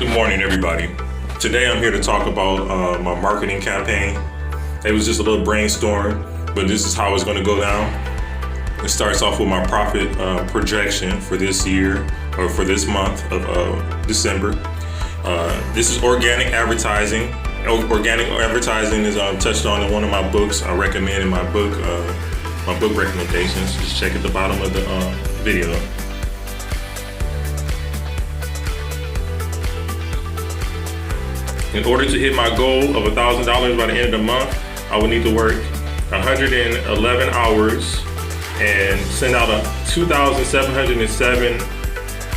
Good morning, everybody. Today I'm here to talk about my marketing campaign. It was just a little brainstorm, but this is how it's going to go down. It starts off with my profit projection for this year, or for this month of December. This is organic advertising. Organic advertising is touched on in one of my books. I recommend in my book recommendations. Just check at the bottom of the video. In order to hit my goal of $1,000 by the end of the month, I would need to work 111 hours and send out 2,707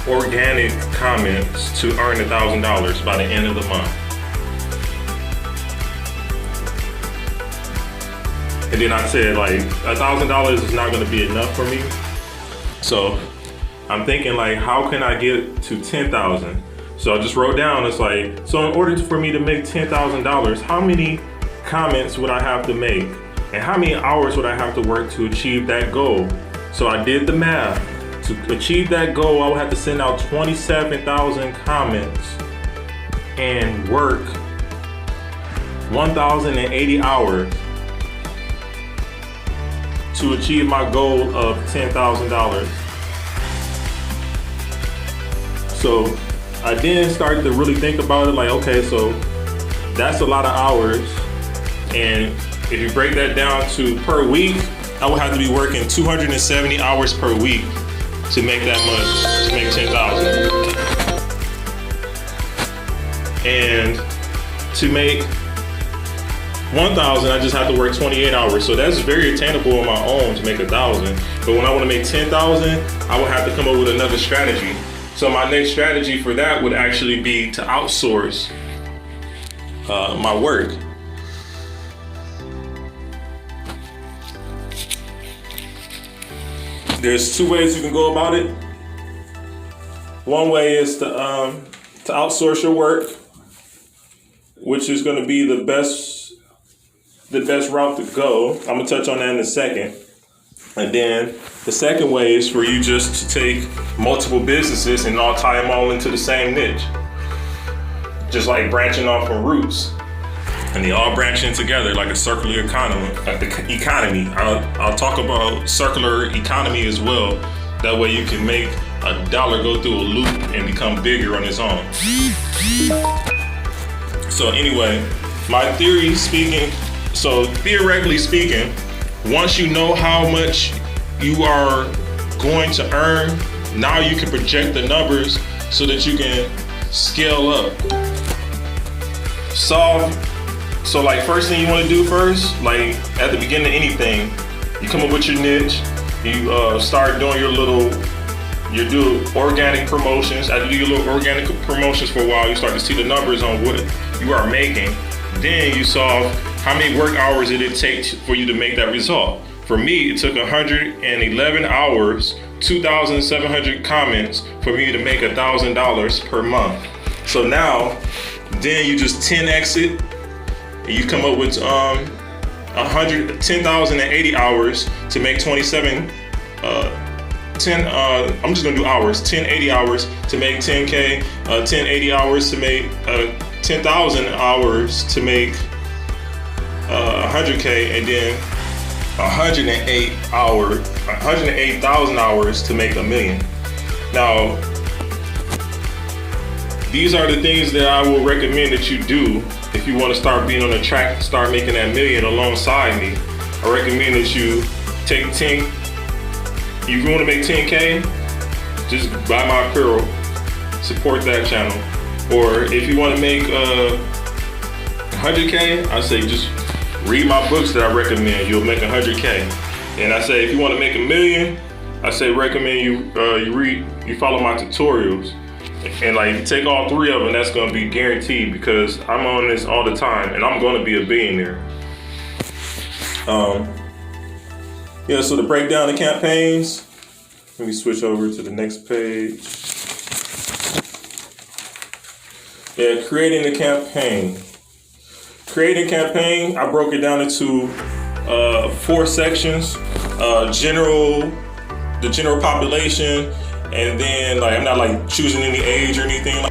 organic comments to earn $1,000 by the end of the month. And then I said, like, $1,000 is not going to be enough for me. So I'm thinking, like, how can I get to 10,000? So I just wrote down, it's like, so in order for me to make $10,000, how many comments would I have to make? And how many hours would I have to work to achieve that goal? So I did the math. To achieve that goal, I would have to send out 27,000 comments and work 1,080 hours to achieve my goal of $10,000. So I then started to really think about it, like, okay, so that's a lot of hours. And if you break that down to per week, I would have to be working 270 hours per week to make that much, to make 10,000. And to make 1,000, I just have to work 28 hours. So that's very attainable on my own to make 1,000. But when I want to make 10,000, I would have to come up with another strategy. So my next strategy for that would actually be to outsource my work. There's two ways you can go about it. One way is to outsource your work, which is going to be the best route to go. I'm gonna touch on that in a second. And then the second way is for you just to take multiple businesses and all tie them all into the same niche. Just like branching off from roots. And they all branch in together like a circular economy. I'll talk about circular economy as well. That way you can make a dollar go through a loop and become bigger on its own. So anyway, theoretically speaking, once you know how much you are going to earn, now you can project the numbers so that you can scale up. So like first thing you want to do first, like at the beginning of anything, you come up with your niche, you start doing you do organic promotions. After you do your little organic promotions for a while, you start to see the numbers on what you are making. Then you solve how many work hours did it take for you to make that result. For me, it took 111 hours, 2,700 comments for me to make $1,000 per month. So now, then you just 10x it, and you come up with 10,080 hours to make 27. I'm just gonna do hours. 1080 hours to make 10K. 1080 hours to make 10,000 hours to make 100K, and then 108,000 hours to make $1 million. Now, these are the things that I will recommend that you do if you want to start being on the track to start making that $1 million alongside me. I recommend that you take 10. If you want to make 10K, just buy my apparel, support that channel. Or if you want to make 100K, I say just read my books that I recommend. You'll make 100K. And I say if you want to make $1 million, I say recommend you follow my tutorials. And like, if you take all 3 of them, that's going to be guaranteed, because I'm on this all the time and I'm going to be a billionaire. So to break down the campaigns, let me switch over to the next page. Creating the campaign. Creating a campaign, I broke it down into 4 sections. The general population, and then like I'm not like choosing any age or anything.